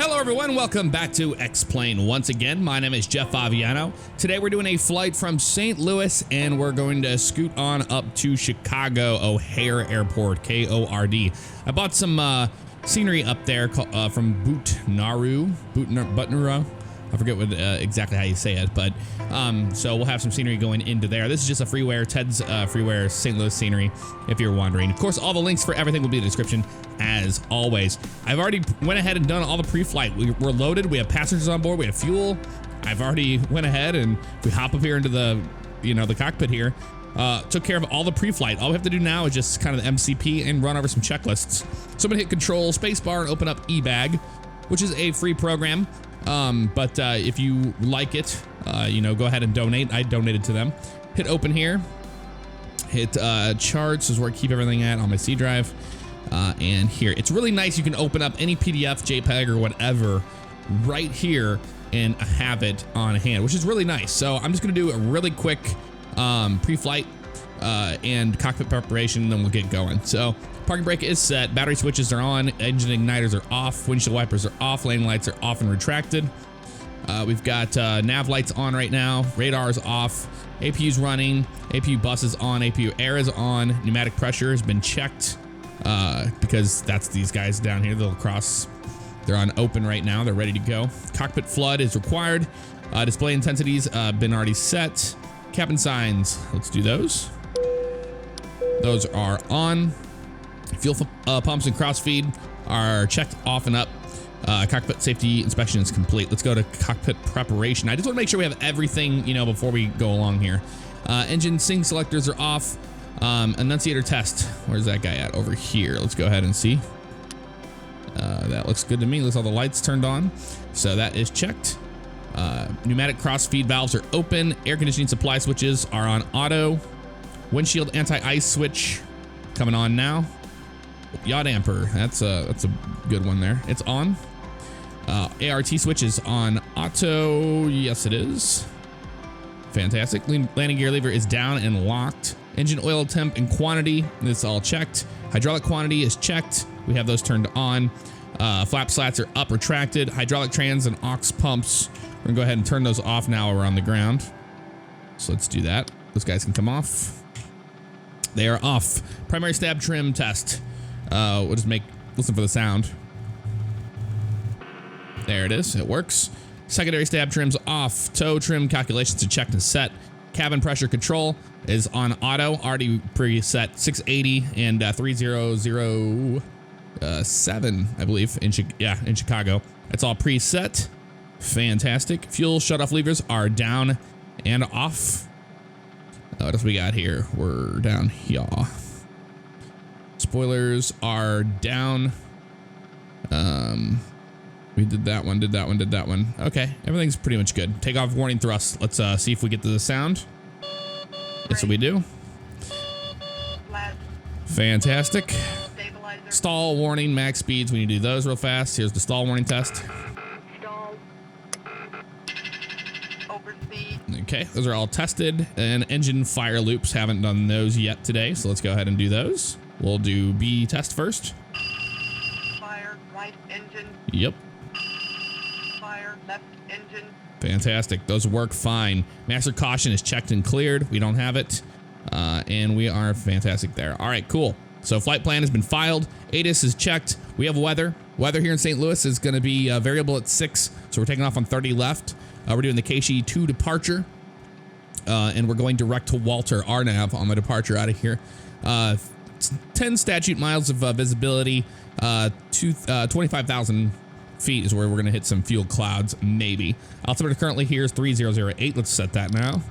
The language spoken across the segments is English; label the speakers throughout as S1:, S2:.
S1: Hello everyone, welcome back to X-Plane once again. My name is jfavignano. Today we're doing a flight from St. Louis and we're going to scoot on up to Chicago O'Hare Airport, KORD. I bought some scenery up there from Butnaro. I forget what exactly how you say it, but so we'll have some scenery going into there. This is just a freeware, Ted's freeware St. Louis scenery, if you're wondering. Of course, all the links for everything will be in the description, as always. I've already went ahead and done all the pre-flight. We're loaded. We have passengers on board. We have fuel. I've already went ahead and we hop up here into the, the cockpit here. Took care of all the pre-flight. All we have to do now is just kind of the MCP and run over some checklists. So I'm gonna hit Control Spacebar and open up eBag, which is a free program. But if you like it, go ahead and donate. I donated to them. Hit open here. Hit charts is where I keep everything at on my C drive. And here, it's really nice. You can open up any PDF, JPEG, or whatever right here and have it on hand, which is really nice. So I'm just gonna do a really quick pre-flight and cockpit preparation, and then we'll get going. So parking brake is set, battery switches are on, engine igniters are off, windshield wipers are off, lane lights are off and retracted. We've got nav lights on right now, radar is off, APU's running, APU bus is on, APU air is on, pneumatic pressure has been checked because that's these guys down here, they'll cross. They're on open right now, they're ready to go. Cockpit flood is required. Display intensities been already set. Cabin signs, let's do those. Those are on. Fuel pumps and crossfeed are checked off and up. Cockpit safety inspection is complete. Let's go to cockpit preparation. I just want to make sure we have everything, before we go along here. Engine sync selectors are off. Annunciator test. Where's that guy at? Over here. Let's go ahead and see. That looks good to me. Looks all the lights turned on. So that is checked. Pneumatic crossfeed valves are open. Air conditioning supply switches are on auto. Windshield anti-ice switch coming on now. Yaw damper, that's a good one there. It's on. ART switch is on auto. Yes, it is. Fantastic. Landing gear lever is down and locked. Engine oil temp and quantity, it's all checked. Hydraulic quantity is checked. We have those turned on. Flap slats are up, retracted. Hydraulic trans and aux pumps. We're gonna go ahead and turn those off now we're on the ground. So let's do that. Those guys can come off. They are off. Primary stab trim test. We'll just listen for the sound. There it is, it works. Secondary stab trim's off. Toe trim calculations are checked and set. Cabin pressure control is on auto, already preset 680 and 3007, I believe, in Chicago. It's all preset. Fantastic. Fuel shutoff levers are down and off. What else we got here? We're down here. Spoilers are down. We did that one, did that one. Okay, everything's pretty much good. Takeoff warning thrust. Let's see if we get to the sound. Yes, we do. Fantastic. Stall warning, max speeds. We need to do those real fast. Here's the stall warning test. Okay, those are all tested, and engine fire loops, haven't done those yet today, so let's go ahead and do those. We'll do B test first.
S2: Fire right engine.
S1: Yep.
S2: Fire left engine.
S1: Fantastic, those work fine. Master caution is checked and cleared. We don't have it, and we are fantastic there. All right, cool. So flight plan has been filed. ATIS is checked. We have weather. Weather here in St. Louis is going to be variable at 6, so we're taking off on 30 left. We're doing the KC-2 departure, and we're going direct to Walter RNAV on the departure out of here. 10 statute miles of visibility, 25,000 feet is where we're going to hit some fuel clouds, maybe. Altimeter currently here is 3008. Let's set that now.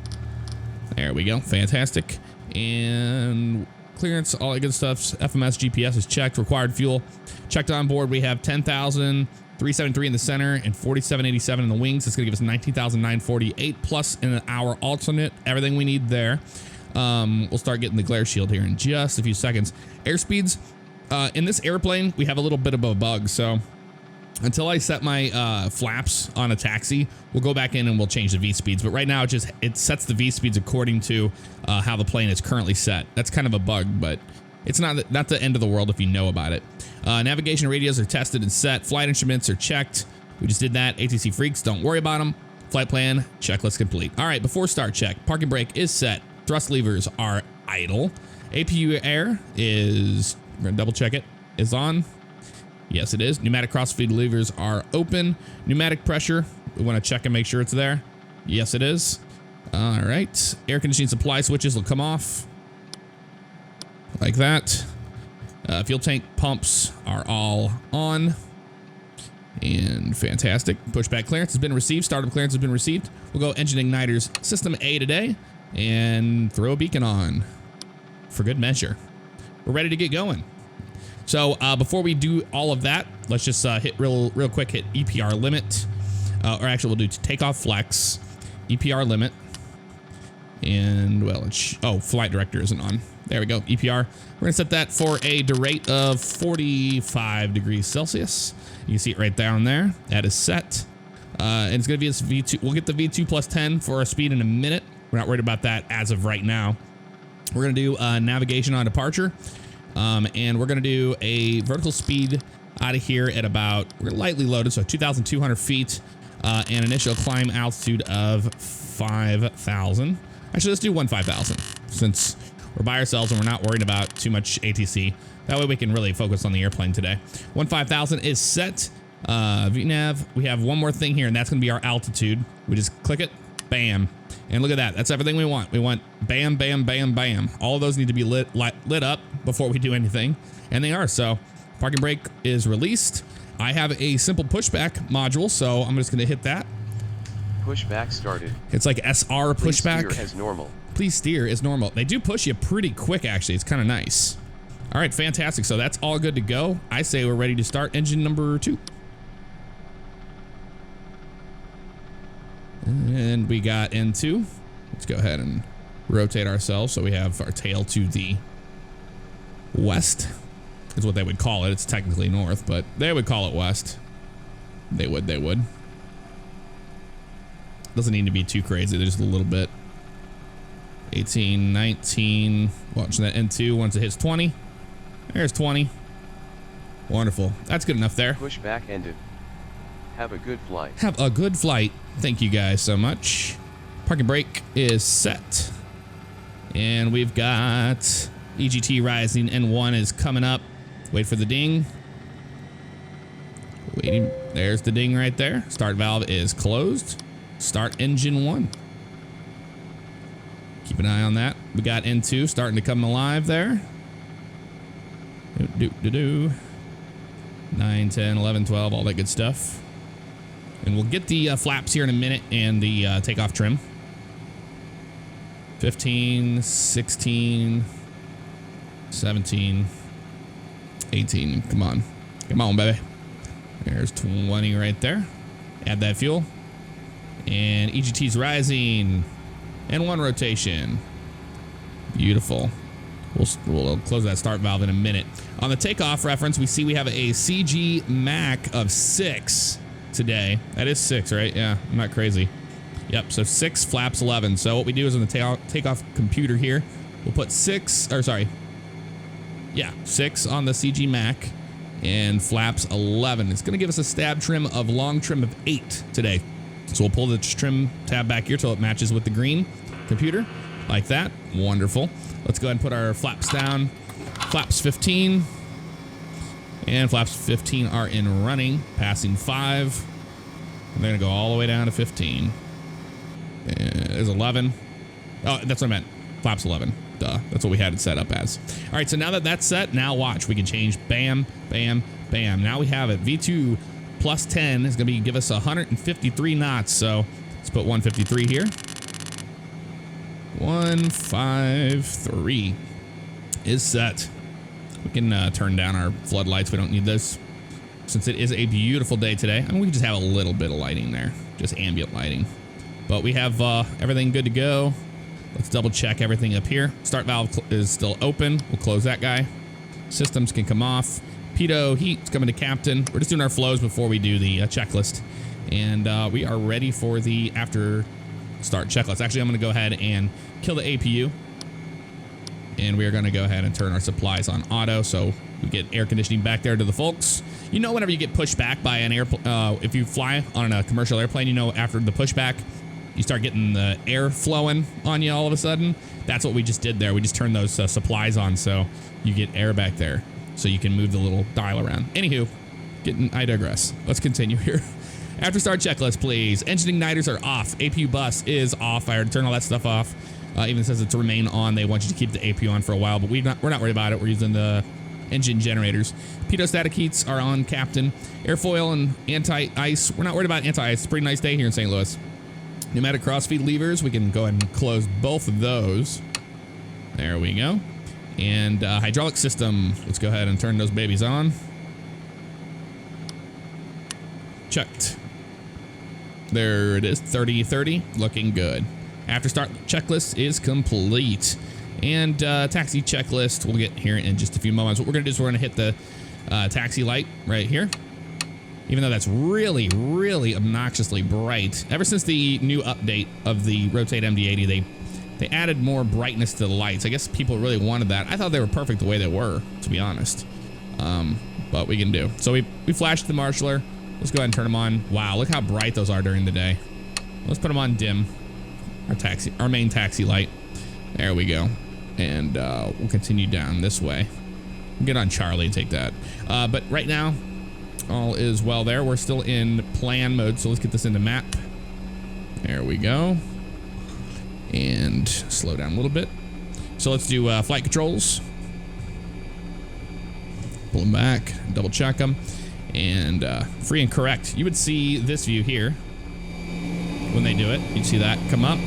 S1: There we go. Fantastic. And clearance, all that good stuff. FMS GPS is checked. Required fuel checked on board. We have 10,373 in the center and 4787 in the wings. It's gonna give us 19,948 plus in our alternate. Everything we need there. We'll start getting the glare shield here in just a few seconds. Airspeeds. In this airplane, we have a little bit of a bug. So until I set my flaps on a taxi, we'll go back in and we'll change the V speeds. But right now, it sets the V speeds according to how the plane is currently set. That's kind of a bug, but it's not the end of the world if you know about it. Navigation radios are tested and set. Flight instruments are checked. We just did that. ATC freaks, don't worry about them. Flight plan, checklist complete. All right, before start check, parking brake is set. Thrust levers are idle. APU air is, we're gonna double check it, is on. Yes, it is. Pneumatic crossfeed levers are open. Pneumatic pressure, we wanna check and make sure it's there. Yes, it is. All right, air conditioning supply switches will come off. Like that. Fuel tank pumps are all on. And fantastic. Pushback clearance has been received. Startup clearance has been received. We'll go engine igniters system A today and throw a beacon on for good measure. We're ready to get going. So before we do all of that, let's just hit real quick, hit EPR limit. Or actually we'll do takeoff flex, EPR limit. And well, flight director isn't on. There we go, EPR. We're gonna set that for a rate of 45 degrees Celsius. You can see it right down there. That is set. And it's gonna be this V2. We'll get the V2 plus 10 for our speed in a minute. We're not worried about that as of right now. We're gonna do navigation on departure. And we're gonna do a vertical speed out of here at about, we're lightly loaded, so 2,200 feet, and initial climb altitude of 5,000. Actually, let's do 15,000 since we're by ourselves and we're not worried about too much ATC. That way we can really focus on the airplane today. 15,000 is set. VNav, we have one more thing here, and that's gonna be our altitude. We just click it, bam. And look at that, that's everything we want. We want bam, bam, bam, bam. All of those need to be lit up before we do anything. And they are, so parking brake is released. I have a simple pushback module, so I'm just gonna hit that.
S3: Pushback started.
S1: It's like SR pushback.
S3: Please steer as normal.
S1: Please steer as normal. They do push you pretty quick, actually. It's kind of nice. All right, fantastic. So that's all good to go. I say we're ready to start engine number 2. And we got N2. Let's go ahead and rotate ourselves so we have our tail to the west. Is what they would call it. It's technically north, but they would call it west. They would. Doesn't need to be too crazy. There's just a little bit. 18, 19. Watching that N2 once it hits 20. There's 20. Wonderful. That's good enough there.
S3: Pushback ended. Have a good flight.
S1: Have a good flight. Thank you guys so much. Parking brake is set. And we've got EGT rising. N1 is coming up. Wait for the ding. Waiting. There's the ding right there. Start valve is closed. Start engine 1. Keep an eye on that. We got N2 starting to come alive there. 9, 10, 11, 12, all that good stuff. And we'll get the flaps here in a minute and the takeoff trim. 15, 16, 17, 18. Come on. Come on, baby. There's 20 right there. Add that fuel. And EGT's rising. And 1 rotation. Beautiful. We'll close that start valve in a minute. On the takeoff reference, we see we have a CG Mac of 6 today. That is 6, right? Yeah, I'm not crazy. Yep, so 6 flaps 11. So what we do is on the takeoff computer here, we'll put 6 on the CG Mac and flaps 11. It's gonna give us a stab trim of long trim of 8 today. So we'll pull the trim tab back here till it matches with the green computer, like that. Wonderful. Let's go ahead and put our flaps down. Flaps 15. And flaps 15 are in running, passing 5. And they're gonna go all the way down to 15. And there's 11. Oh, that's what I meant. Flaps 11. Duh. That's what we had it set up as. All right, so now that that's set, now watch. We can change bam, bam, bam. Now we have it. V2 plus 10 is gonna give us 153 knots. So let's put 153 here. 153 is set. We can turn down our floodlights. We don't need this since it is a beautiful day today. I mean, we can just have a little bit of lighting there, just ambient lighting. But we have everything good to go. Let's double check everything up here. Start valve is still open. We'll close that guy. Systems can come off. Pitot heat's coming to captain. We're just doing our flows before we do the checklist. And we are ready for the after start checklist. Actually, I'm going to go ahead and kill the APU. And we are going to go ahead and turn our supplies on auto so we get air conditioning back there to the folks. You know, whenever you get pushed back by an if you fly on a commercial airplane, you know, after the pushback, you start getting the air flowing on you all of a sudden. That's what we just did there. We just turned those supplies on so you get air back there so you can move the little dial around. Anywho, I digress. Let's continue here. After start checklist, please. Engine igniters are off. APU bus is off. I already turned all that stuff off. Even says it to remain on. They want you to keep the APU on for a while, but we're not worried about it. We're using the engine generators. Pitot-static heats are on, Captain. Airfoil and anti-ice. We're not worried about anti-ice. It's a pretty nice day here in St. Louis. Pneumatic crossfeed levers. We can go ahead and close both of those. There we go. And hydraulic system. Let's go ahead and turn those babies on. Checked. There it is, 30-30, looking good. After start checklist is complete. And taxi checklist, we'll get here in just a few moments. What we're gonna do is we're gonna hit the taxi light right here. Even though that's really, really obnoxiously bright. Ever since the new update of the Rotate MD-80, they added more brightness to the lights. I guess people really wanted that. I thought they were perfect the way they were, to be honest. But we can do. So we flashed the marshaller. Let's go ahead and turn them on. Wow, look how bright those are during the day. Let's put them on dim. Our main taxi light. There we go. And we'll continue down this way. Get on Charlie and take that. But right now, all is well there. We're still in plan mode, so let's get this into map. There we go. And slow down a little bit. So let's do flight controls. Pull them back, double check them. And free and correct. You would see this view here when they do it. You'd see that come up.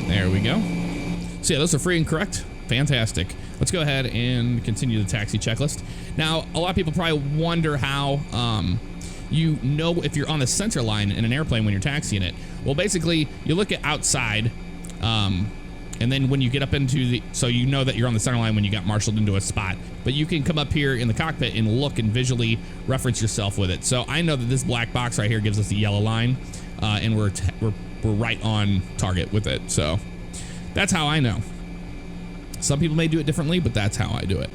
S1: There we go. So yeah, those are free and correct. Fantastic. Let's go ahead and continue the taxi checklist. Now, a lot of people probably wonder how you know if you're on the center line in an airplane when you're taxiing it. Well, basically, you look at outside, and then when you get up into the, so you know that you're on the center line when you got marshaled into a spot. But you can come up here in the cockpit and look and visually reference yourself with it. So I know that this black box right here gives us the yellow line, and we're right on target with it. So that's how I know. Some people may do it differently, but that's how I do it.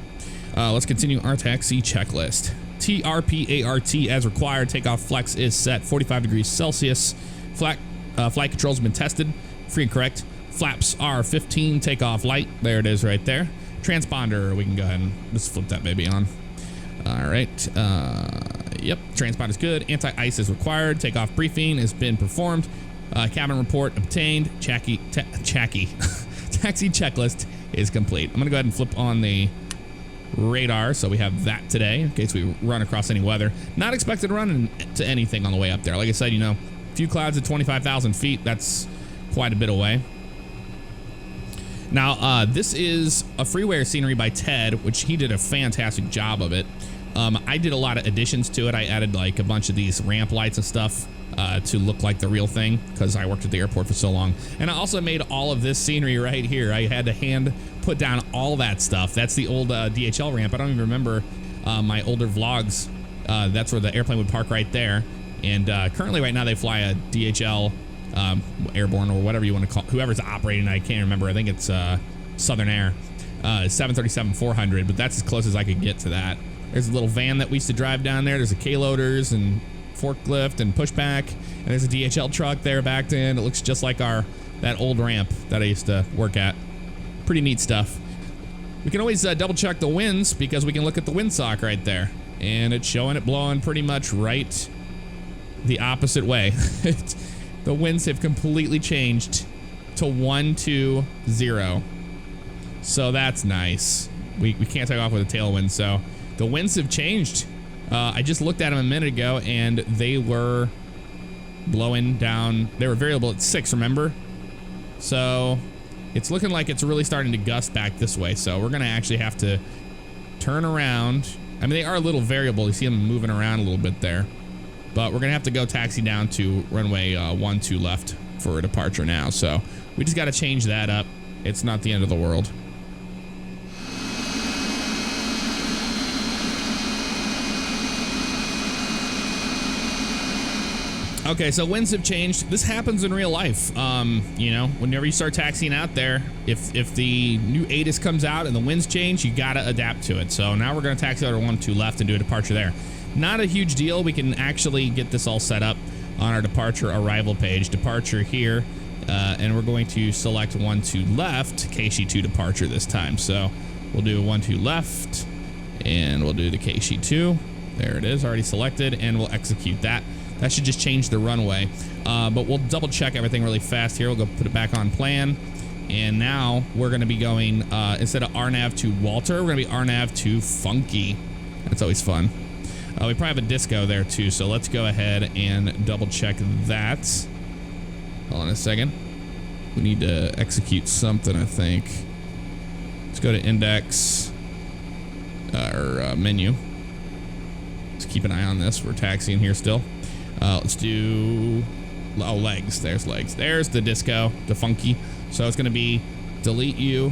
S1: Let's continue our taxi checklist. TRPART as required. Takeoff flex is set 45 degrees Celsius. Flight controls have been tested. Free and correct. Flaps are 15. Takeoff light. There it is right there. Transponder. We can go ahead and just flip that baby on. All right. Yep. Transponder's good. Anti-ice is required. Takeoff briefing has been performed. Cabin report obtained. Taxi checklist is complete. I'm going to go ahead and flip on the radar so we have that today in case we run across any weather. Not expected to run into anything on the way up there. Like I said, you know, a few clouds at 25,000 feet. That's quite a bit away. Now, this is a freeware scenery by Ted, which he did a fantastic job of it. I did a lot of additions to it. I added like a bunch of these ramp lights and stuff to look like the real thing because I worked at the airport for so long. And I also made all of this scenery right here. I had to hand put down all that stuff. That's the old DHL ramp. I don't even remember my older vlogs. That's where the airplane would park right there. And currently right now they fly a DHL airborne or whatever you want to call, whoever's operating. I can't remember. I think it's Southern Air 737-400, but that's as close as I could get to that. There's a little van that we used to drive down there. There's a K-loaders and forklift and pushback, and there's a DHL truck there backed in. It looks just like that old ramp that I used to work at. Pretty neat stuff. We can always double check the winds because we can look at the windsock right there, and it's showing it blowing pretty much right the opposite way. The winds have completely changed to 120. So that's nice. We can't take off with a tailwind, so the winds have changed. I just looked at them a minute ago and they were blowing down. They were variable at 6, remember? So it's looking like it's really starting to gust back this way. So we're going to actually have to turn around. I mean, they are a little variable. You see them moving around a little bit there. But we're going to have to go taxi down to runway 12 left for a departure now. So we just got to change that up. It's not the end of the world. Okay, so winds have changed. This happens in real life. You know, whenever you start taxiing out there, if the new ATIS comes out and the winds change, you gotta adapt to it. So now we're gonna taxi out our 1-2 left and do a departure there. Not a huge deal. We can actually get this all set up on our departure arrival page. Departure here, and we're going to select 1-2 left, KC2 departure this time. So we'll do 1-2 left, and we'll do the KC2. There it is, already selected, and we'll execute that. That should just change the runway, but we'll double check everything really fast here. We'll go put it back on plan, and now we're going to be going, instead of RNAV to Walter, we're going to be RNAV to Funky. That's always fun. We probably have a disco there too, so let's go ahead and double check that. Hold on a second. We need to execute something, I think. Let's go to index, or menu. Let's keep an eye on this. We're taxiing here still. Let's do, oh, legs. There's legs. There's the disco, the Funky. So it's going to be delete you.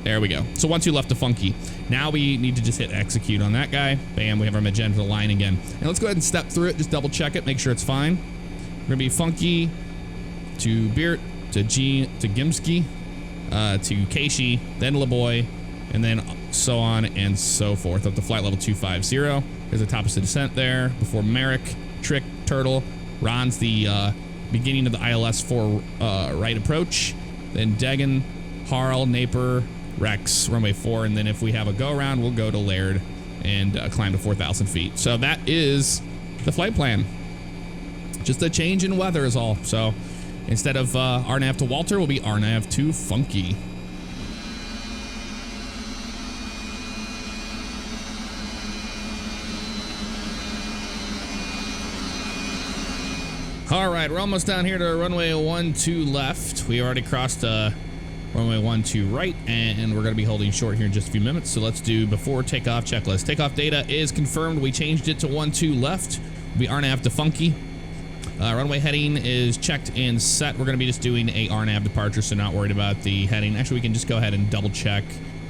S1: There we go. So 1-2 left to Funky. Now we need to just hit execute on that guy. Bam, we have our magenta line again. And let's go ahead and step through it. Just double check it. Make sure it's fine. We're going to be Funky to Beert to Gimski to Keishi, then LeBoy, and then so on and so forth up to flight level 250. There's a top of the descent there before Merrick, Trick, Turtle. Ron's the beginning of the ILS 4 right approach. Then Deggan, Harl, Napier, Rex, runway 4. And then if we have a go around, we'll go to Laird and climb to 4,000 feet. So that is the flight plan. Just a change in weather is all. So instead of RNAV to Walter, we'll be RNAV to Funky. All right, we're almost down here to runway 12 left. We already crossed runway 12 right, and we're going to be holding short here in just a few minutes. So let's do before takeoff checklist. Takeoff data is confirmed. We changed it to 12 left. We RNAV to Funky. Runway heading is checked and set. We're going to be just doing a RNAV departure, so not worried about the heading. Actually, we can just go ahead and double check.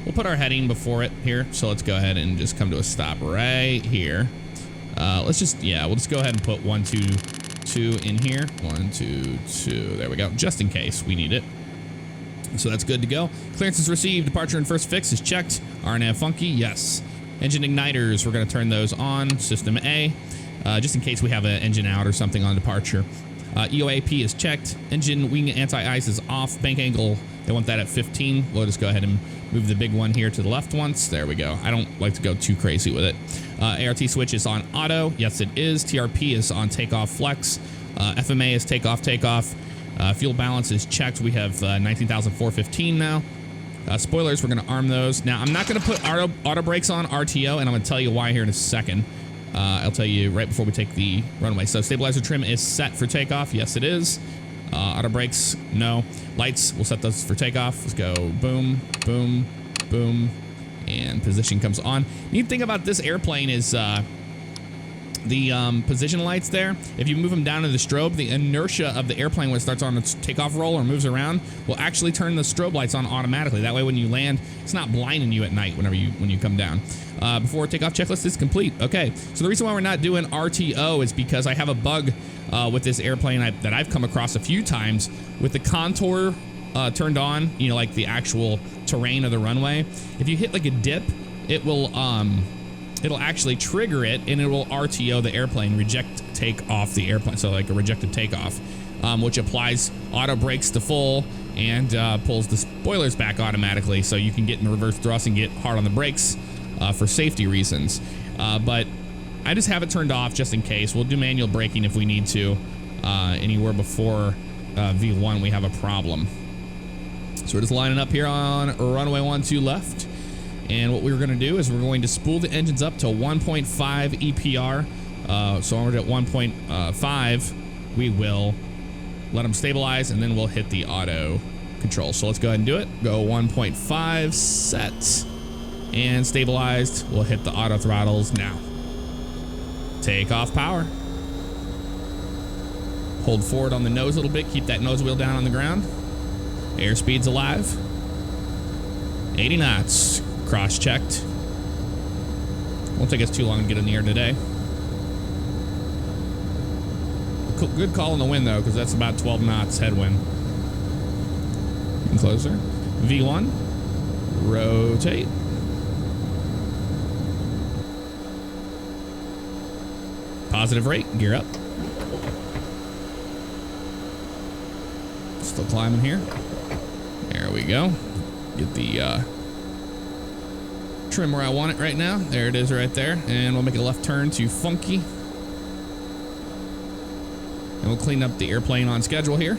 S1: We'll put our heading before it here. So let's go ahead and just come to a stop right here. Let's just, yeah, we'll just go ahead and put 12 in here. 1, 2, 2. There we go. Just in case we need it. So that's good to go. Clearance is received. Departure and first fix is checked. RNAV Funky, yes. Engine igniters, we're going to turn those on. System A, just in case we have an engine out or something on departure. EOAP is checked. Engine wing anti-ice is off. Bank angle, they want that at 15. We'll just go ahead and move the big one here to the left once. There we go. I don't like to go too crazy with it. ART switch is on auto. Yes, it is. TRP is on takeoff flex. FMA is takeoff. Fuel balance is checked. We have 19,415 now. Spoilers, we're going to arm those. Now, I'm not going to put auto brakes on RTO, and I'm going to tell you why here in a second. I'll tell you right before we take the runway. So stabilizer trim is set for takeoff. Yes, it is. Auto brakes, no. Lights, we'll set those for takeoff. Let's go boom, boom, boom, and position comes on. Neat thing about this airplane is the position lights there. If you move them down to the strobe, the inertia of the airplane when it starts on its takeoff roll or moves around will actually turn the strobe lights on automatically. That way when you land, it's not blinding you at night when you come down. Before takeoff checklist is complete. Okay, so the reason why we're not doing RTO is because I have a bug with this airplane that I've come across a few times with the contour turned on, you know, like the actual terrain of the runway. If you hit like a dip, it will it'll actually trigger it and it will RTO the airplane, reject take off the airplane, so like a rejected takeoff, which applies auto brakes to full and pulls the spoilers back automatically, so you can get in reverse thrust and get hard on the brakes for safety reasons. But I just have it turned off just in case. We'll do manual braking if we need to. Anywhere before V1 we have a problem. So we're just lining up here on runway 12 left. And what we're going to do is we're going to spool the engines up to 1.5 EPR. So when we're at 1.5, we will let them stabilize, and then we'll hit the auto control. So let's go ahead and do it. Go 1.5, set, and stabilized. We'll hit the auto throttles now. Take off power. Hold forward on the nose a little bit. Keep that nose wheel down on the ground. Airspeed's alive. 80 knots. Cross-checked. Won't take us too long to get in the air today. good call on the wind though, because that's about 12 knots headwind. And closer. V1. Rotate. Positive rate. Gear up. Still climbing here. There we go. Get the trim where I want it right now. There it is right there. And we'll make a left turn to Funky. And we'll clean up the airplane on schedule here.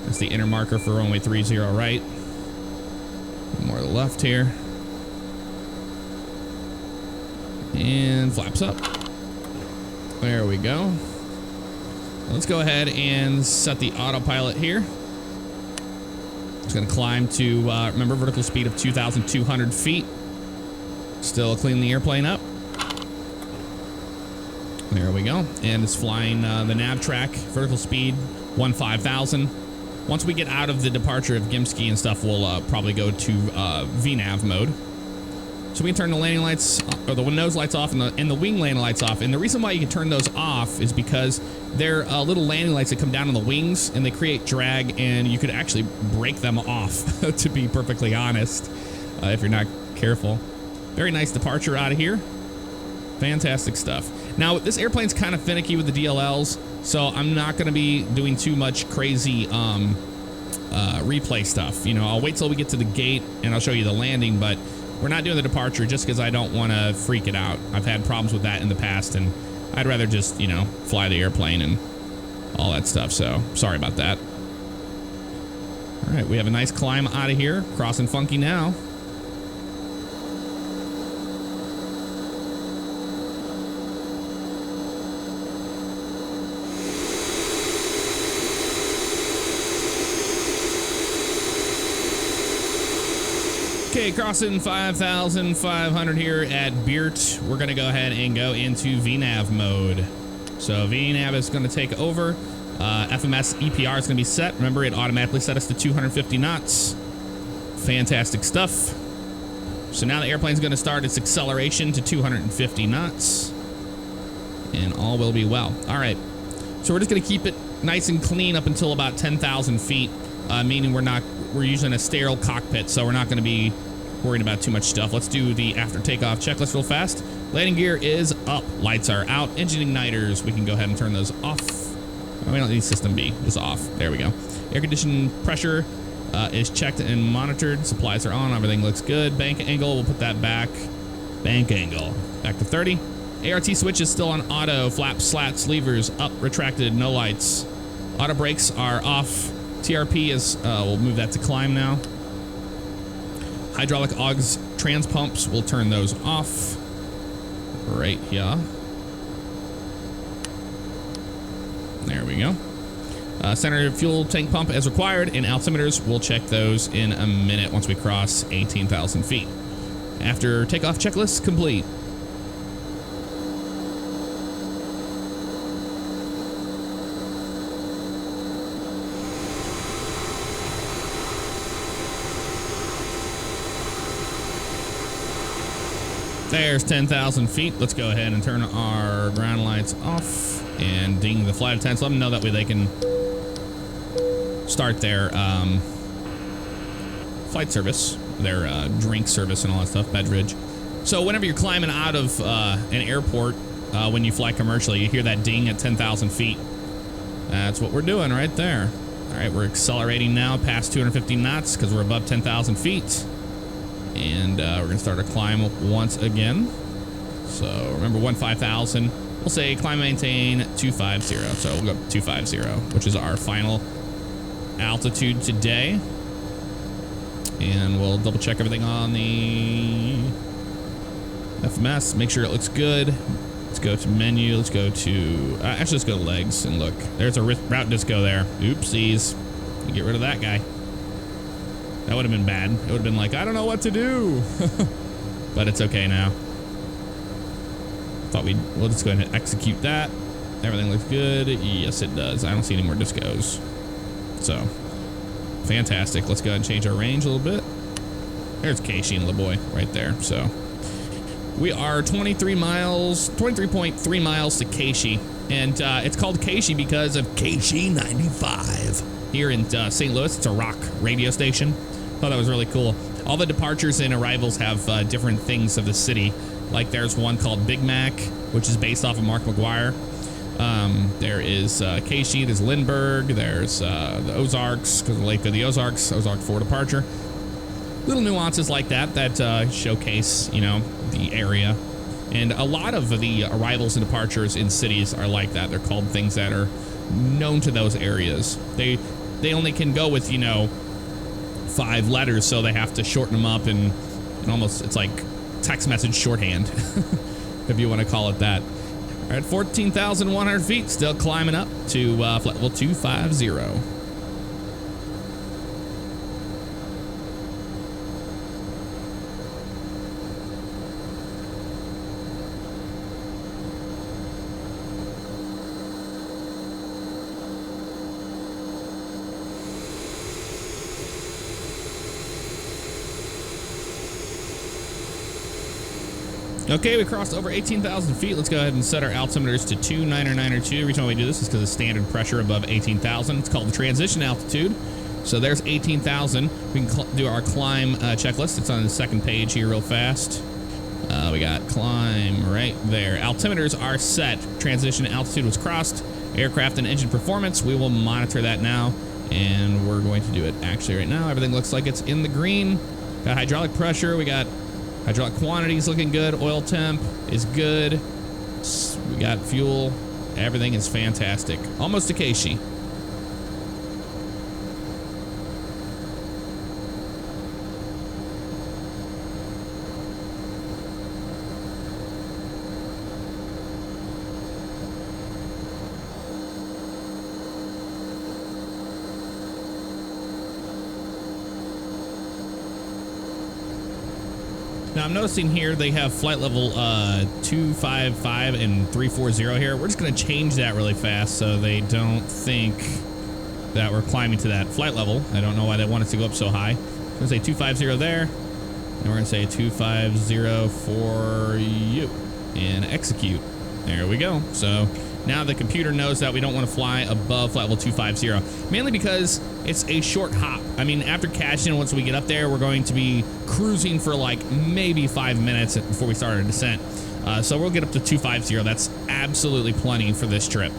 S1: That's the inner marker for runway 30 right. More to the left here. And flaps up. There we go. Let's go ahead and set the autopilot here. It's going to climb to, remember, vertical speed of 2,200 feet. Still clean the airplane up. There we go. And it's flying the nav track, vertical speed 15,000. Once we get out of the departure of Gimski and stuff, we'll probably go to VNAV mode. So we can turn the landing lights, or the nose lights off, and the wing landing lights off. And the reason why you can turn those off is because they're little landing lights that come down on the wings, and they create drag, and you could actually break them off, to be perfectly honest, if you're not careful. Very nice departure out of here. Fantastic stuff. Now, this airplane's kind of finicky with the DLLs, so I'm not going to be doing too much crazy replay stuff. You know, I'll wait till we get to the gate, and I'll show you the landing, but we're not doing the departure just because I don't want to freak it out. I've had problems with that in the past, and I'd rather just, you know, fly the airplane and all that stuff. So sorry about that. All right, we have a nice climb out of here, crossing Funky now. Okay, crossing 5,500 here at Beert. We're going to go ahead and go into VNAV mode. So VNAV is going to take over. FMS EPR is going to be set. Remember, it automatically set us to 250 knots. Fantastic stuff. So now the airplane's going to start its acceleration to 250 knots. And all will be well. All right. So we're just going to keep it nice and clean up until about 10,000 feet. Meaning we're using a sterile cockpit, so we're not going to be worried about too much stuff. Let's do the after takeoff checklist real fast. Landing gear is up. Lights are out. Engine igniters, we can go ahead and turn those off. We don't need system B, just off. There we go. Air conditioning pressure is checked and monitored. Supplies are on. Everything looks good. Bank angle, we'll put that back. Bank angle. Back to 30. ART switch is still on auto. Flaps, slats, levers, up, retracted, no lights. Auto brakes are off. TRP is, we'll move that to climb now. Hydraulic augs trans pumps, we'll turn those off. Right here. There we go. Center fuel tank pump as required, and altimeters, we'll check those in a minute once we cross 18,000 feet. After takeoff checklist complete. There's 10,000 feet. Let's go ahead and turn our ground lights off and ding the flight attendants. Let them know that way they can start their flight service, their drink service and all that stuff, beverage. So whenever you're climbing out of an airport, when you fly commercially, you hear that ding at 10,000 feet. That's what we're doing right there. All right, we're accelerating now past 250 knots because we're above 10,000 feet. And we're going to start a climb once again. So remember, 15,000. We'll say climb maintain 250. So we'll go up 250, which is our final altitude today. And we'll double check everything on the FMS. Make sure it looks good. Let's go to menu. Let's go to, actually, let's go to legs and look. There's a route disco there. Oopsies. Get rid of that guy. That would have been bad. It would have been like, I don't know what to do. But it's okay now. We'll just go ahead and execute that. Everything looks good. Yes, it does. I don't see any more discos. So, fantastic. Let's go ahead and change our range a little bit. There's Keishi and LeBoy right there. So, We are 23.3 miles to Keishi. And it's called Keishi because of Keishi 95 here in St. Louis. It's a rock radio station. Thought that was really cool. All the departures and arrivals have different things of the city. Like there's one called Big Mac, which is based off of Mark McGuire. There is Keishi, there's Lindbergh, there's the Ozarks, because of the Lake of the Ozarks, Ozark 4 departure. Little nuances like that that showcase, you know, the area. And a lot of the arrivals and departures in cities are like that. They're called things that are known to those areas. They only can go with, you know, 5 letters, so they have to shorten them up and almost, it's like text message shorthand, if you want to call it that. All right, 14,100 feet, still climbing up to flight level 250. Okay, we crossed over 18,000 feet. Let's go ahead and set our altimeters to 29902. The reason why we do this is because of standard pressure above 18,000. It's called the transition altitude. So there's 18,000. We can do our climb checklist. It's on the second page here real fast. We got climb right there. Altimeters are set. Transition altitude was crossed. Aircraft and engine performance. We will monitor that now. And we're going to do it actually right now. Everything looks like it's in the green. Got hydraulic pressure. We got hydraulic quantities looking good. Oil temp is good. We got fuel. Everything is fantastic. Almost to Keishi. Now I'm noticing here they have flight level 255 and 340 here. We're just going to change that really fast so they don't think that we're climbing to that flight level. I don't know why they want us to go up so high. I'm going to say 250 there, and we're going to say 250 for you, and execute. There we go. So now the computer knows that we don't want to fly above flight level 250, mainly because it's a short hop. I mean, after cashing, once we get up there, we're going to be cruising for like maybe 5 minutes before we start our descent. So we'll get up to 250. That's absolutely plenty for this trip.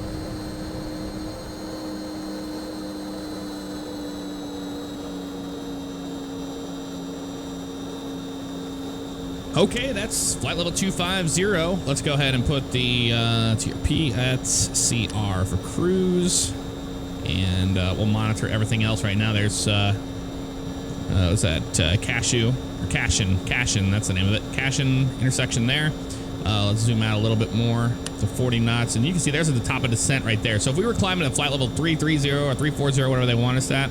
S1: Okay, that's flight level 250. Let's go ahead and put the TRP at CR for cruise. And we'll monitor everything else right now. There's, what's that? Cashew, or Cashin, that's the name of it. Cashin intersection there. Let's zoom out a little bit more to 40 knots. And you can see there's at the top of descent right there. So if we were climbing at flight level 330 or 340, whatever they want us at,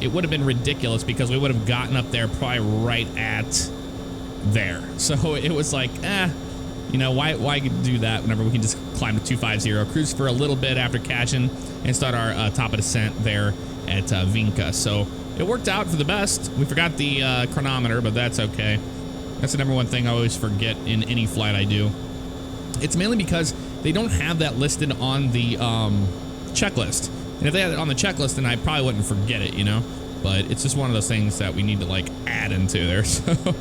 S1: it would have been ridiculous because we would have gotten up there probably right at there. So it was like, you know, why do that whenever we can just climb to 250, cruise for a little bit after cashing, and start our top of descent there at Vinca. So it worked out for the best. We forgot the chronometer, but that's okay. That's the number one thing I always forget in any flight I do. It's mainly because they don't have that listed on the checklist. And if they had it on the checklist, then I probably wouldn't forget it, you know? But it's just one of those things that we need to like add into there. So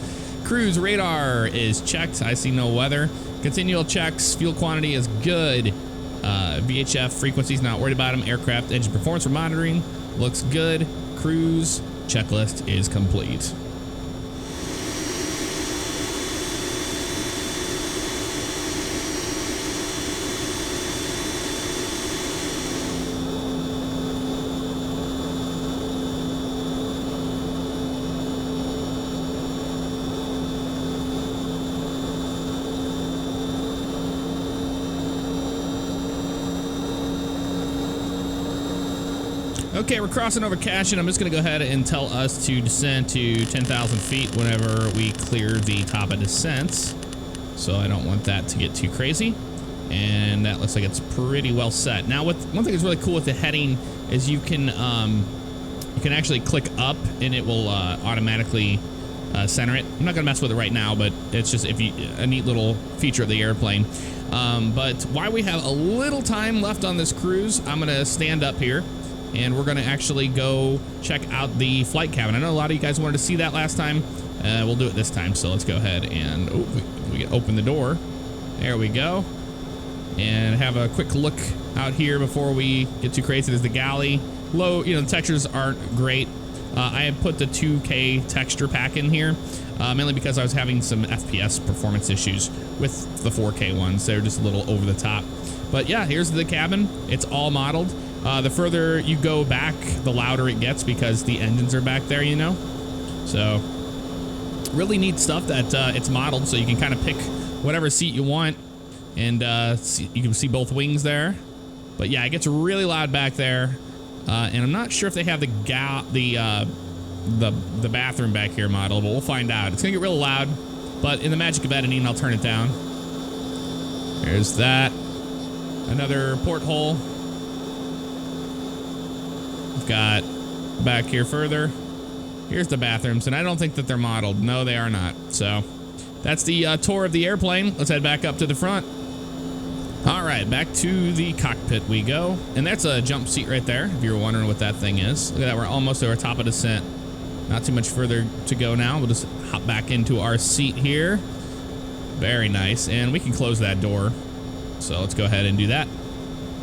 S1: cruise radar is checked. I see no weather. Continual checks. Fuel quantity is good. VHF frequencies, not worried about them. Aircraft engine performance for monitoring looks good. Cruise checklist is complete. Okay, we're crossing over Cashin. I'm just going to go ahead and tell us to descend to 10,000 feet whenever we clear the top of descent. So I don't want that to get too crazy. And that looks like it's pretty well set. Now, one thing that's really cool with the heading is you can actually click up and it will automatically center it. I'm not gonna mess with it right now, but it's just a neat little feature of the airplane. But while we have a little time left on this cruise, I'm gonna stand up here and we're gonna actually go check out the flight cabin. I know a lot of you guys wanted to see that last time. We'll do it this time, so let's go ahead and we can open the door. There we go. And have a quick look out here before we get too crazy. There's the galley. Low, the textures aren't great. I had put the 2K texture pack in here, mainly because I was having some FPS performance issues with the 4K ones. They're just a little over the top. But yeah, here's the cabin. It's all modeled. The further you go back, the louder it gets because the engines are back there, So really neat stuff that it's modeled, so you can kind of pick whatever seat you want, and you can see both wings there. But yeah, it gets really loud back there. And I'm not sure if they have the bathroom back here model, but we'll find out. It's gonna get real loud, but in the magic of editing, I'll turn it down. There's that. Another porthole. We've got back here further. Here's the bathrooms, and I don't think that they're modeled. No, they are not. So that's the tour of the airplane. Let's head back up to the front. All right, back to the cockpit we go. And that's a jump seat right there, if you're wondering what that thing is. Look at that, we're almost at our top of descent. Not too much further to go now. We'll just hop back into our seat here. Very nice, and we can close that door. So let's go ahead and do that.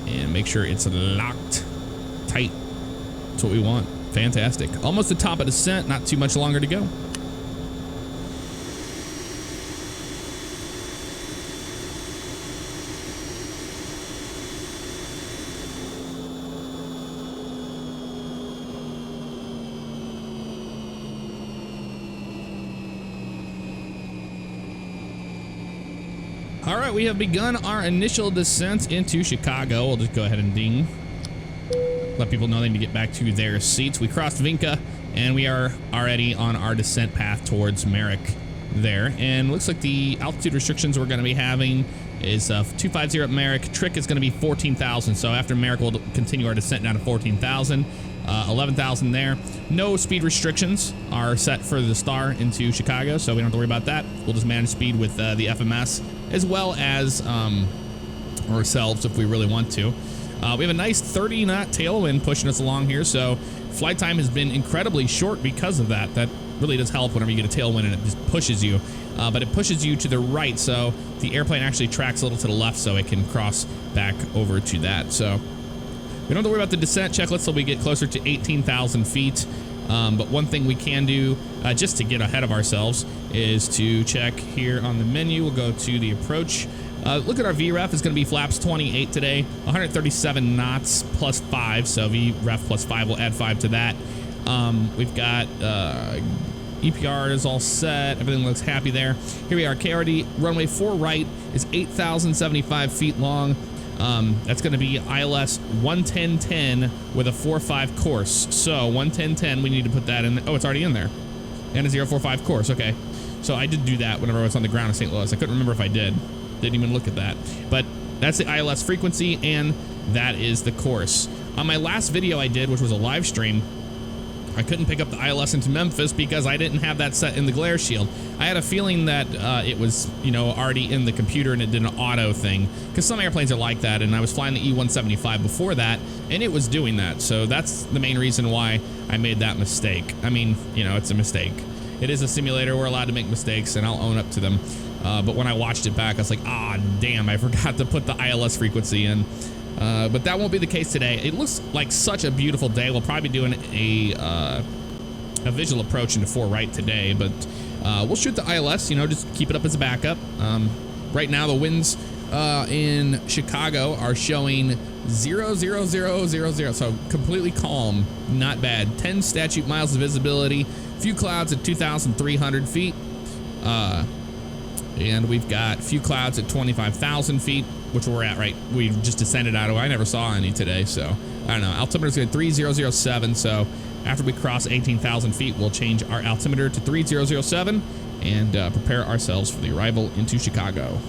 S1: And make sure it's locked tight. That's what we want. Fantastic. Almost the top of descent, not too much longer to go. All right, we have begun our initial descent into Chicago. We'll just go ahead and ding. Let people know they need to get back to their seats. We crossed Vinca, and we are already on our descent path towards Merrick there. And looks like the altitude restrictions we're going to be having is 250 at Merrick. Trick is going to be 14,000. So after Merrick, we'll continue our descent down to 14,000. 11,000 there. No speed restrictions are set for the star into Chicago, so we don't have to worry about that. We'll just manage speed with the FMS as well as ourselves if we really want to. We have a nice 30-knot tailwind pushing us along here, so flight time has been incredibly short because of that. That really does help whenever you get a tailwind and it just pushes you. But it pushes you to the right, so the airplane actually tracks a little to the left so it can cross back over to that. So we don't have to worry about the descent checklist till we get closer to 18,000 feet. But one thing we can do just to get ahead of ourselves is to check here on the menu. We'll go to the approach. Look at our VREF. It's going to be flaps 28 today, 137 knots plus 5. So VREF plus 5 will add 5 to that. We've got EPR is all set. Everything looks happy there. Here we are. KRD runway 4 right is 8,075 feet long. That's going to be ILS 110.10 with a 4.5 course. So 110.10, we need to put that in. Oh, it's already in there. And a 0.45 course. Okay. So I did do that whenever I was on the ground in St. Louis. I couldn't remember if I did. Didn't even look at that. But that's the ILS frequency, and that is the course. On my last video I did, which was a live stream, I couldn't pick up the ILS into Memphis because I didn't have that set in the glare shield. I had a feeling that it was, already in the computer and it did an auto thing, because some airplanes are like that, and I was flying the E-175 before that, and it was doing that. So that's the main reason why I made that mistake. I mean, it's a mistake. It is a simulator. We're allowed to make mistakes, and I'll own up to them. But when I watched it back, I was like, damn, I forgot to put the ILS frequency in. But that won't be the case today. It looks like such a beautiful day. We'll probably be doing a visual approach into 4 right today, but we'll shoot the ILS, just keep it up as a backup. Right now, the winds in Chicago are showing 0.0000, so completely calm, not bad. 10 statute miles of visibility, few clouds at 2,300 feet. And we've got a few clouds at 25,000 feet, which we're at, right? We just descended out of. I never saw any today, so I don't know. Altimeter's at 3007, so after we cross 18,000 feet, we'll change our altimeter to 3007 and prepare ourselves for the arrival into Chicago.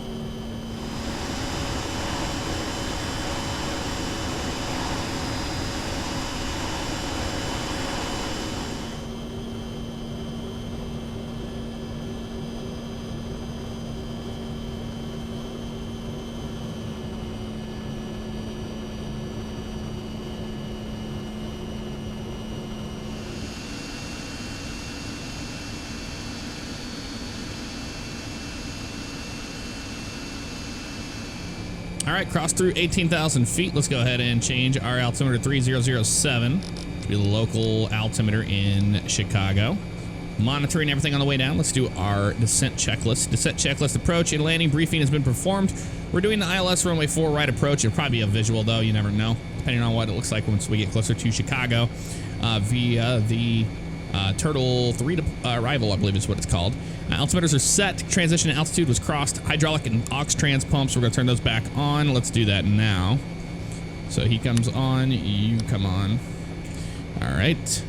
S1: All right, cross through 18,000 feet. Let's go ahead and change our altimeter 3007 to be the local altimeter in Chicago. Monitoring everything on the way down. Let's do our descent checklist. Descent checklist approach and landing briefing has been performed. We're doing the ILS runway 4 right approach. It'll probably be a visual though. You never know, depending on what it looks like once we get closer to Chicago via the Turtle 3 arrival, I believe is what it's called. Altimeters are set. Transition to altitude was crossed. Hydraulic and aux trans pumps, we're going to turn those back on. Let's do that now. So he comes on, you come on. All right.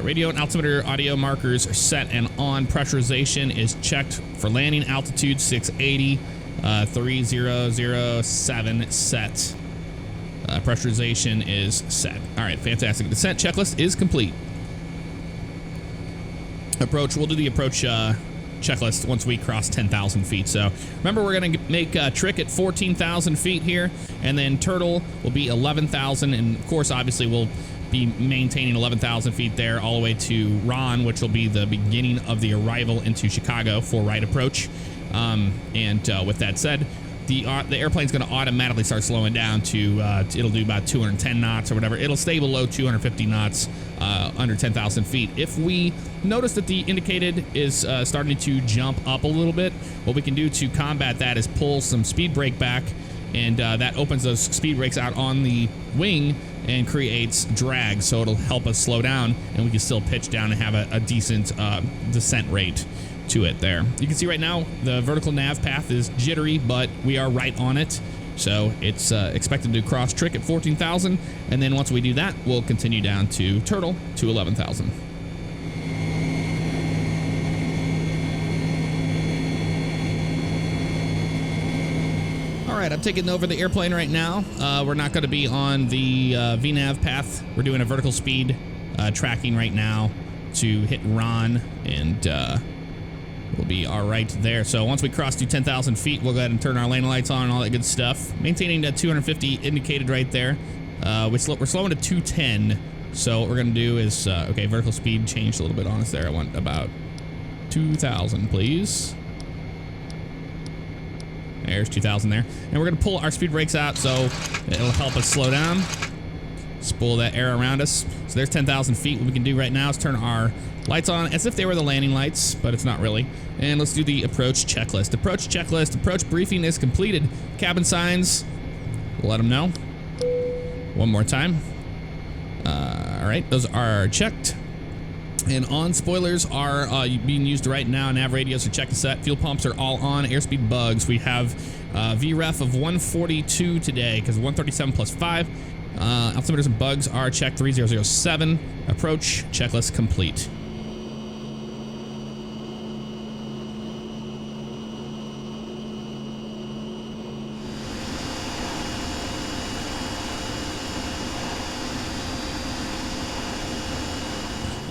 S1: Radio and altimeter audio markers are set and on. Pressurization is checked for landing altitude 680. 3007 set. Pressurization is set. All right, fantastic. Descent checklist is complete. Approach, we'll do the approach checklist once we cross 10,000 feet. So remember, we're going to make Trick at 14,000 feet here, and then Turtle will be 11,000. And of course, obviously, we'll be maintaining 11,000 feet there all the way to Ron, which will be the beginning of the arrival into Chicago for right approach. With that said, the airplane's going to automatically start slowing down to it'll do about 210 knots or whatever. It'll stay below 250 knots under 10,000 feet. If we notice that the indicated is starting to jump up a little bit, what we can do to combat that is pull some speed brake back, and that opens those speed brakes out on the wing and creates drag, so it'll help us slow down, and we can still pitch down and have a decent descent rate to it there. You can see right now the vertical nav path is jittery, but we are right on it. So it's expected to cross Trick at 14,000. And then once we do that, we'll continue down to Turtle to 11,000. All right, I'm taking over the airplane right now. We're not going to be on the VNAV path. We're doing a vertical speed tracking right now to hit Ron, and we'll be all right there. So once we cross to 10,000 feet, we'll go ahead and turn our landing lights on and all that good stuff. Maintaining that 250 indicated right there. We're slowing to 210. So what we're going to do is, okay, vertical speed changed a little bit on us there. I want about 2,000, please. There's 2,000 there. And we're going to pull our speed brakes out, so it'll help us slow down. Spool that air around us. So there's 10,000 feet. What we can do right now is turn our lights on as if they were the landing lights, but it's not really. And let's do the approach checklist. Approach checklist. Approach briefing is completed. Cabin signs. We'll let them know. One more time. All right, those are checked. And on spoilers are being used right now. Nav radios are checked and set. Fuel pumps are all on. Airspeed bugs. We have VREF of 142 today because 137 plus 5. Altimeters and bugs are checked 3007. Approach checklist complete.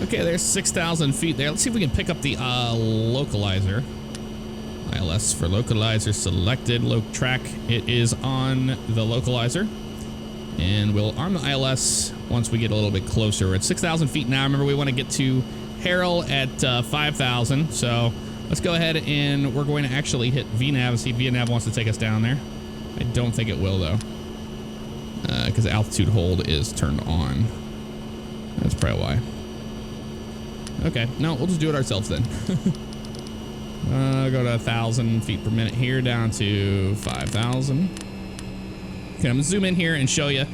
S1: Okay, there's 6,000 feet there. Let's see if we can pick up the localizer. ILS for localizer selected. Loc track. It is on the localizer. And we'll arm the ILS once we get a little bit closer. We're at 6,000 feet now. Remember, we want to get to Harrell at 5,000. So let's go ahead and we're going to actually hit VNAV and see if VNAV wants to take us down there. I don't think it will, though, because the altitude hold is turned on. That's probably why. Okay, no, we'll just do it ourselves then. Go to 1,000 feet per minute here, down to 5,000. Okay, I'm gonna zoom in here and show you.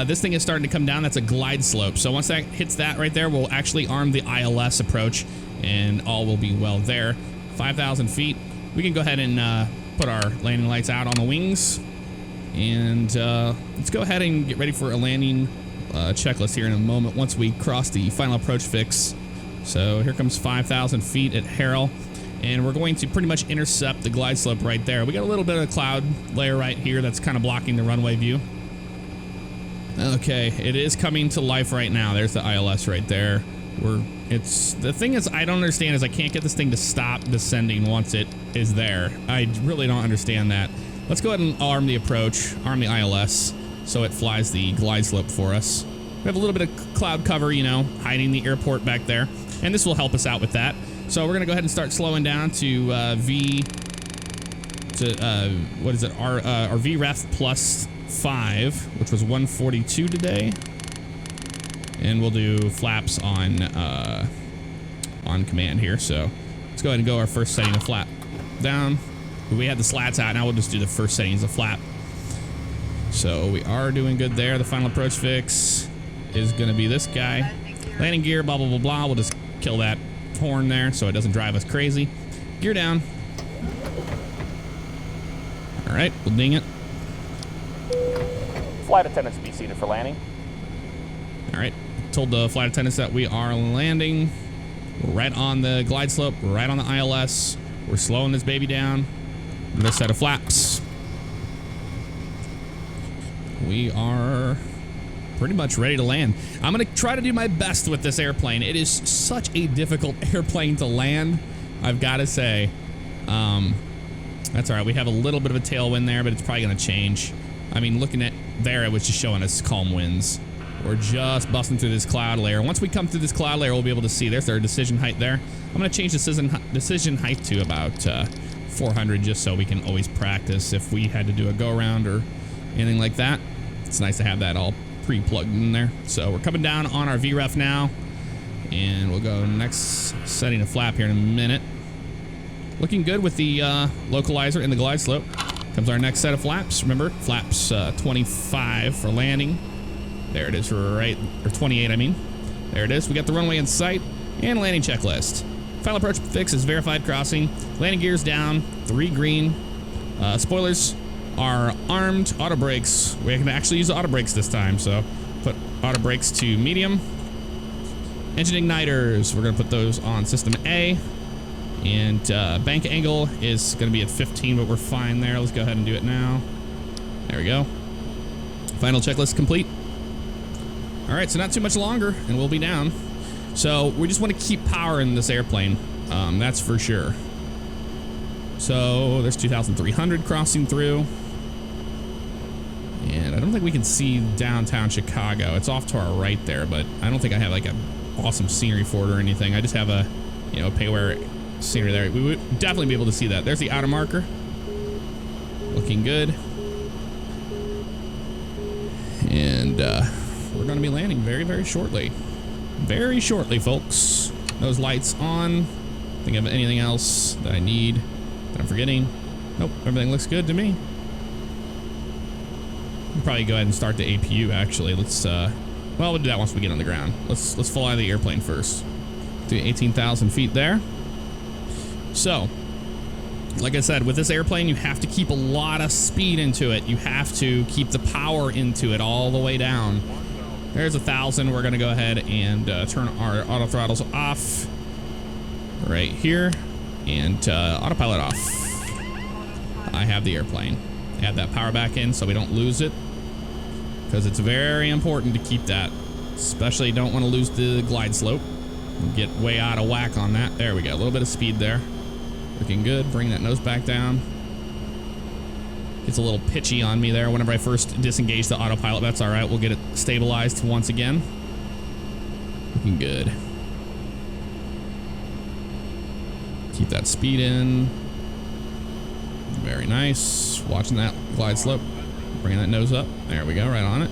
S1: This thing is starting to come down. That's a glide slope. So once that hits that right there, we'll actually arm the ILS approach, and all will be well there. 5,000 feet. We can go ahead and put our landing lights out on the wings, and let's go ahead and get ready for a landing checklist here in a moment once we cross the final approach fix. So here comes 5,000 feet at Harrell, and we're going to pretty much intercept the glide slope right there. We got a little bit of a cloud layer right here that's kind of blocking the runway view. Okay, it is coming to life right now. There's the ILS right there. The thing is, I don't understand is I can't get this thing to stop descending once it is there. I really don't understand that. Let's go ahead and arm the approach, arm the ILS, so it flies the glide slope for us. We have a little bit of cloud cover, you know, hiding the airport back there, and this will help us out with that. So we're going to go ahead and start slowing down to V2 what is it? Our VREF plus 5, which was 142 today. And we'll do flaps on command here. So let's go ahead and go our first setting of flap down. We had the slats out. Now we'll just do the first settings of flap. So we are doing good there. The final approach fix is going to be this guy. Landing gear, blah, blah, blah, blah. We'll just kill that horn there so it doesn't drive us crazy. Gear down. All right, we'll ding it.
S4: Flight attendants be seated for landing.
S1: All right, told the flight attendants that we are landing. We're right on the glide slope, right on the ILS. We're slowing this baby down. Another set of flaps. We are pretty much ready to land. I'm gonna try to do my best with this airplane. It is such a difficult airplane to land, I've got to say. That's all right. We have a little bit of a tailwind there, but it's probably gonna change. I mean, looking at there, it was just showing us calm winds. We're just busting through this cloud layer. Once we come through this cloud layer, we'll be able to see. There's our decision height there. I'm gonna change decision height to about 400, just so we can always practice if we had to do a go around or anything like that. It's nice to have that all pre-plugged in there. So we're coming down on our VREF now, and we'll go next setting of flap here in a minute. Looking good with the localizer in the glide slope. Comes our next set of flaps. Remember, flaps 25 for landing. There it is, right, or 28, I mean. There it is. We got the runway in sight and landing checklist. Final approach fix is verified crossing. Landing gears down, 3 green. Spoilers are armed. Auto brakes. We can actually use auto brakes this time, so put auto brakes to medium. Engine igniters, we're gonna put those on system A. And bank angle is gonna be at 15, but we're fine there. Let's go ahead and do it now. There we go. Final checklist complete. All right, so not too much longer, and we'll be down. So we just want to keep power in this airplane. That's for sure. So there's 2,300 crossing through. And I don't think we can see downtown Chicago. It's off to our right there, but I don't think I have like a awesome scenery for it or anything. I just have a, you know, pay-where scenery there. We would definitely be able to see that. There's the outer marker. Looking good. And we're going to be landing very, very shortly. Very shortly, folks. Those lights on. Think of anything else that I need that I'm forgetting? Nope, everything looks good to me. We'll probably go ahead and start the APU, actually. Let's, well, we'll do that once we get on the ground. Let's fly the airplane first. Do 18,000 feet there. So, like I said, with this airplane, you have to keep a lot of speed into it. You have to keep the power into it all the way down. There's 1,000. We're going to go ahead and turn our auto throttles off right here and autopilot off. I have the airplane. Add that power back in so we don't lose it, because it's very important to keep that. Especially don't want to lose the glide slope. Get way out of whack on that. There we go. A little bit of speed there. Looking good. Bring that nose back down. Gets a little pitchy on me there whenever I first disengage the autopilot. That's all right. We'll get it stabilized once again. Looking good. Keep that speed in. Very nice. Watching that glide slope. Bringing that nose up. There we go. Right on it.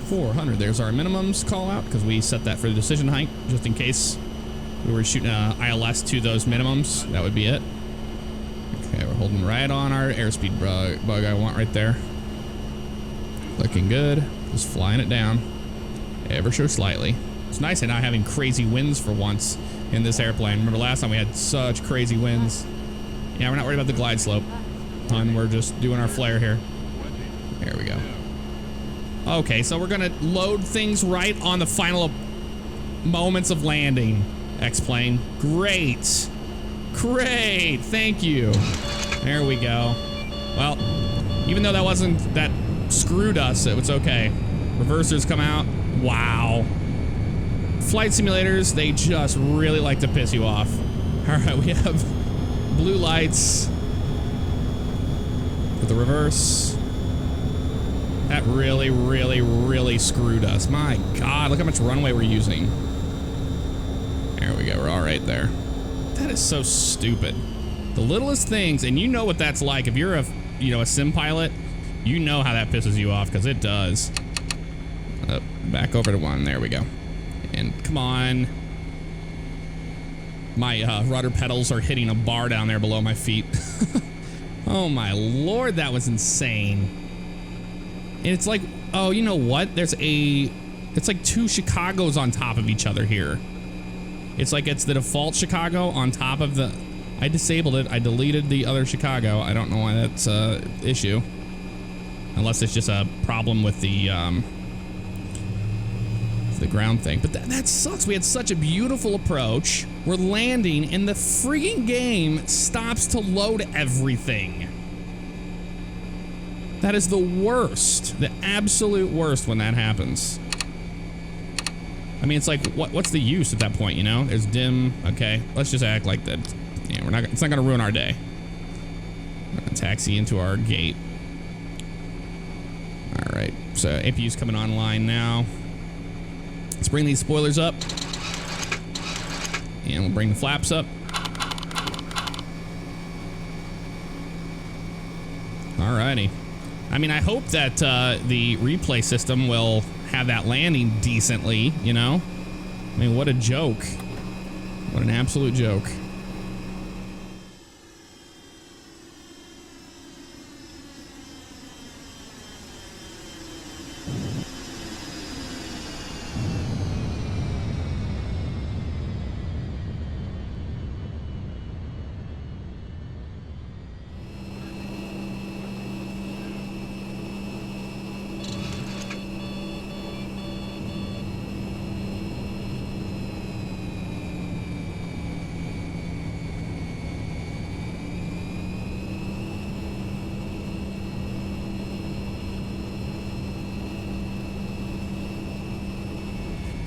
S1: .400. There's our minimums call out, because we set that for the decision height, just in case we were shooting a ILS to those minimums. That would be it. Okay, we're holding right on our airspeed bug I want right there. Looking good. Just flying it down ever so slightly. It's nice not having crazy winds for once in this airplane. Remember last time we had such crazy winds. Yeah, we're not worried about the glide slope. We're just doing our flare here. There we go. Okay, so we're gonna load things right on the final moments of landing. X-plane. Great. Great. Thank you. There we go. Well, even though that screwed us, it was okay. Reversers come out. Wow. Flight simulators, they just really like to piss you off. All right, we have blue lights with the reverse. That really, really, really screwed us. My God, look how much runway we're using. right there. That is so stupid. The littlest things, and you know what that's like. If you're a sim pilot, you know how that pisses you off, because it does. Back over to 1. There we go. And come on. My rudder pedals are hitting a bar down there below my feet. Oh my lord, that was insane. And it's like, oh, you know what? It's like 2 Chicagos on top of each other here. It's like it's the default Chicago on top of the... I disabled it. I deleted the other Chicago. I don't know why that's an issue. Unless it's just a problem with the ground thing. But that sucks. We had such a beautiful approach. We're landing, and the freaking game stops to load everything. That is the worst. The absolute worst when that happens. I mean, it's like, what's the use at that point, you know? There's dim. Okay, let's just act like that. Yeah, it's not gonna ruin our day. We're gonna taxi into our gate. All right, so APU's coming online now. Let's bring these spoilers up. And we'll bring the flaps up. Alrighty. I mean, I hope that the replay system will have that landing decently, you know? I mean, what a joke. What an absolute joke.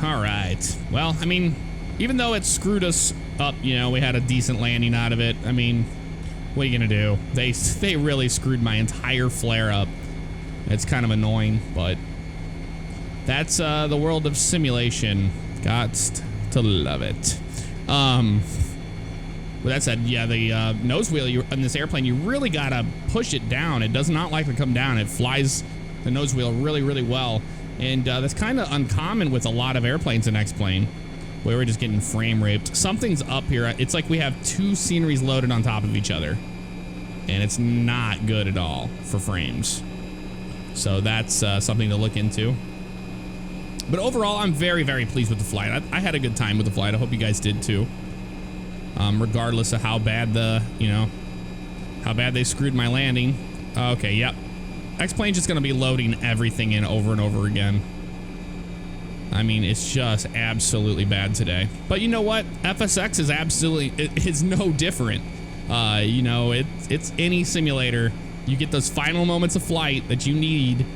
S1: All right. Well, I mean, even though it screwed us up, you know, we had a decent landing out of it. I mean, what are you gonna do? They really screwed my entire flare up. It's kind of annoying, but that's the world of simulation. Gots to love it. With that said, yeah, the nose wheel on this airplane, you really gotta push it down. It does not like to come down. It flies the nose wheel really, really well. And that's kind of uncommon with a lot of airplanes in X-Plane, where we're just getting frame raped. Something's up here. It's like we have 2 sceneries loaded on top of each other, and it's not good at all for frames. So that's something to look into. But overall, I'm very, very pleased with the flight. I had a good time with the flight. I hope you guys did too. Regardless of how bad how bad they screwed my landing. Okay, yep. X-Plane's just going to be loading everything in over and over again. I mean, it's just absolutely bad today. But you know what? FSX is it's no different. You know, it's any simulator. You get those final moments of flight that you need,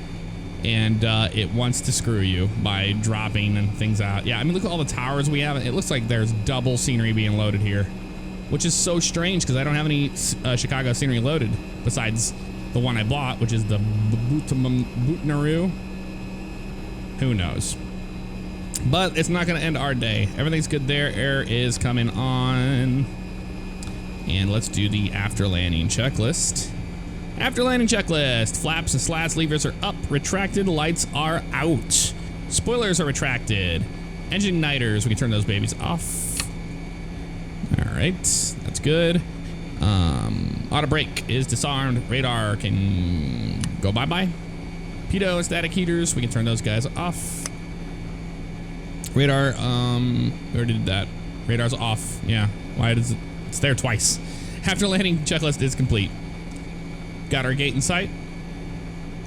S1: and it wants to screw you by dropping and things out. Yeah, I mean, look at all the towers we have. It looks like there's double scenery being loaded here, which is so strange because I don't have any Chicago scenery loaded besides the one I bought, which is the Bootnaroo. Who knows? But it's not going to end our day. Everything's good there. Air is coming on. And let's do the after landing checklist. After landing checklist. Flaps and slats, levers are up, retracted, lights are out. Spoilers are retracted. Engine igniters, we can turn those babies off. All right, that's good. Auto brake is disarmed. Radar can go bye-bye. Pitot and static heaters, we can turn those guys off. Radar, we already did that. Radar's off. Yeah, why does it? It's there twice. After landing checklist is complete. Got our gate in sight.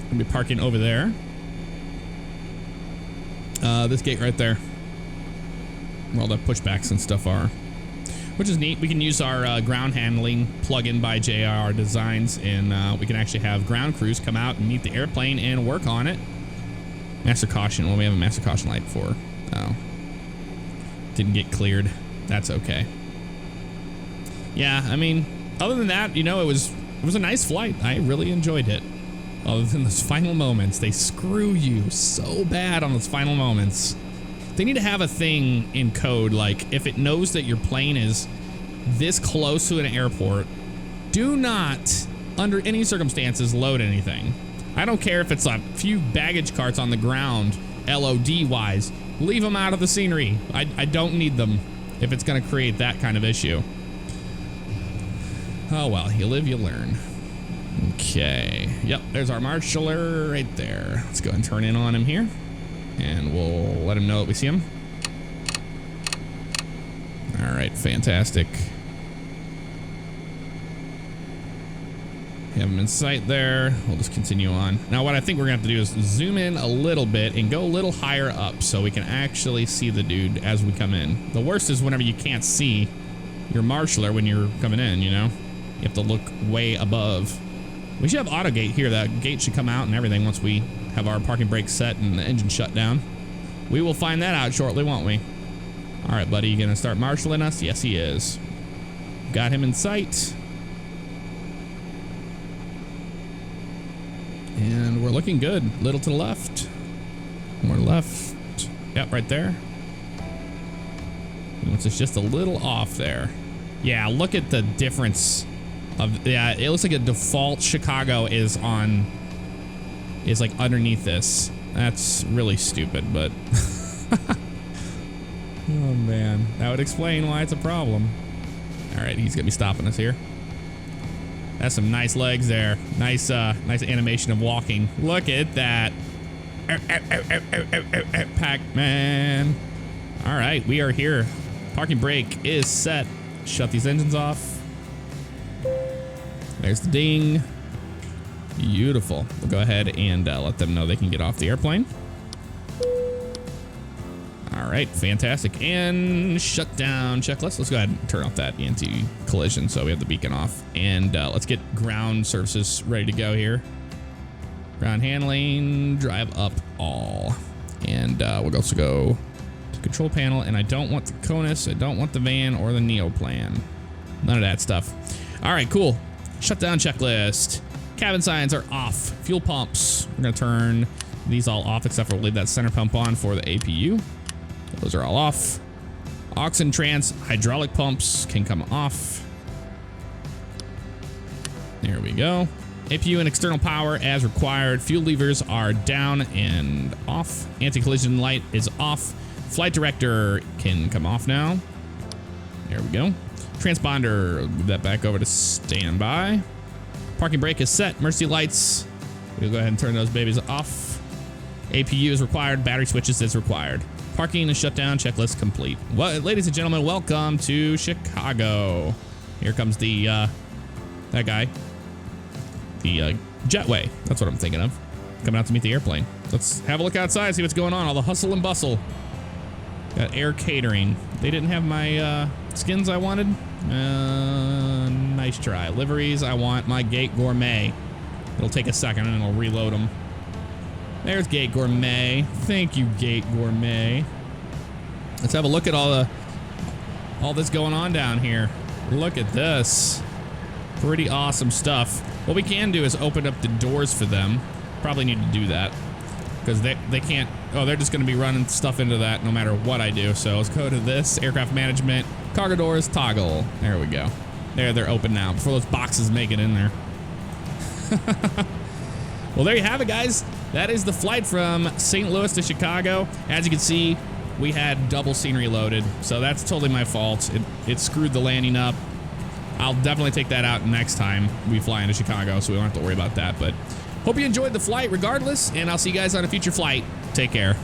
S1: We'll be parking over there. This gate right there, where all the pushbacks and stuff are. Which is neat. We can use our ground handling plug-in by JR Designs, and we can actually have ground crews come out and meet the airplane and work on it. Master caution. Well, we have a master caution light for. Oh. Didn't get cleared. That's okay. Yeah, I mean, other than that, you know, it was a nice flight. I really enjoyed it. Other than those final moments, they screw you so bad on those final moments. They need to have a thing in code, like if it knows that your plane is this close to an airport, do not, under any circumstances, load anything. I don't care if it's a few baggage carts on the ground, LOD wise. Leave them out of the scenery. I don't need them if it's going to create that kind of issue. Oh well, you live, you learn. Okay. Yep, there's our marshaller right there. Let's go and turn in on him here. And we'll let him know that we see him. All right, fantastic. Have him in sight there. We'll just continue on. Now what I think we're gonna have to do is zoom in a little bit and go a little higher up so we can actually see the dude as we come in. The worst is whenever you can't see your marshaller when you're coming in, you know? You have to look way above. We should have auto gate here. That gate should come out and everything once we have our parking brake set and the engine shut down. We will find that out shortly, won't we? All right, buddy, you gonna start marshaling us? Yes, he is. Got him in sight. And we're looking good. Little to the left. More left. Yep, right there. It's just a little off there. Yeah, look at the difference of, yeah, it looks like a default Chicago is like underneath this. That's really stupid, but oh man, that would explain why it's a problem. All right, he's gonna be stopping us here. That's some nice legs there. Nice animation of walking. Look at that. Pac-Man. All right, we are here. Parking brake is set. Shut these engines off. There's the ding. Beautiful. We'll go ahead and let them know they can get off the airplane. All right, fantastic. And shutdown checklist. Let's go ahead and turn off that anti-collision so we have the beacon off. And let's get ground services ready to go here. Ground handling, drive up all. And we'll also go to control panel. And I don't want the CONUS, I don't want the van or the Neoplan. None of that stuff. All right, cool. Shutdown checklist. Cabin signs are off. Fuel pumps. We're gonna turn these all off except for we'll leave that center pump on for the APU. Those are all off. Aux and trans hydraulic pumps can come off. There we go. APU and external power as required. Fuel levers are down and off. Anti-collision light is off. Flight director can come off now. There we go. Transponder, move that back over to standby. Parking brake is set. Emergency lights, we'll go ahead and turn those babies off. APU is required. Battery switches is required. Parking and shutdown checklist complete. Well, ladies and gentlemen, welcome to Chicago. Here comes the that guy, the jetway. That's what I'm thinking of. Coming out to meet the airplane. Let's have a look outside, see what's going on. All the hustle and bustle. Got air catering. They didn't have my skins I wanted. Nice try. Liveries, I want my Gate Gourmet. It'll take a second and it'll reload them. There's Gate Gourmet. Thank you, Gate Gourmet. Let's have a look at all this going on down here. Look at this. Pretty awesome stuff. What we can do is open up the doors for them. Probably need to do that because they can't. Oh, they're just going to be running stuff into that no matter what I do. So let's go to this aircraft management. Cargo doors toggle. There we go. They're open now before those boxes make it in there. Well, there you have it, guys. That is the flight from St. Louis to Chicago. As you can see, we had double scenery loaded, so that's totally my fault. It screwed the landing up. I'll definitely take that out next time we fly into Chicago, so we don't have to worry about that. But hope you enjoyed the flight regardless, and I'll see you guys on a future flight. Take care.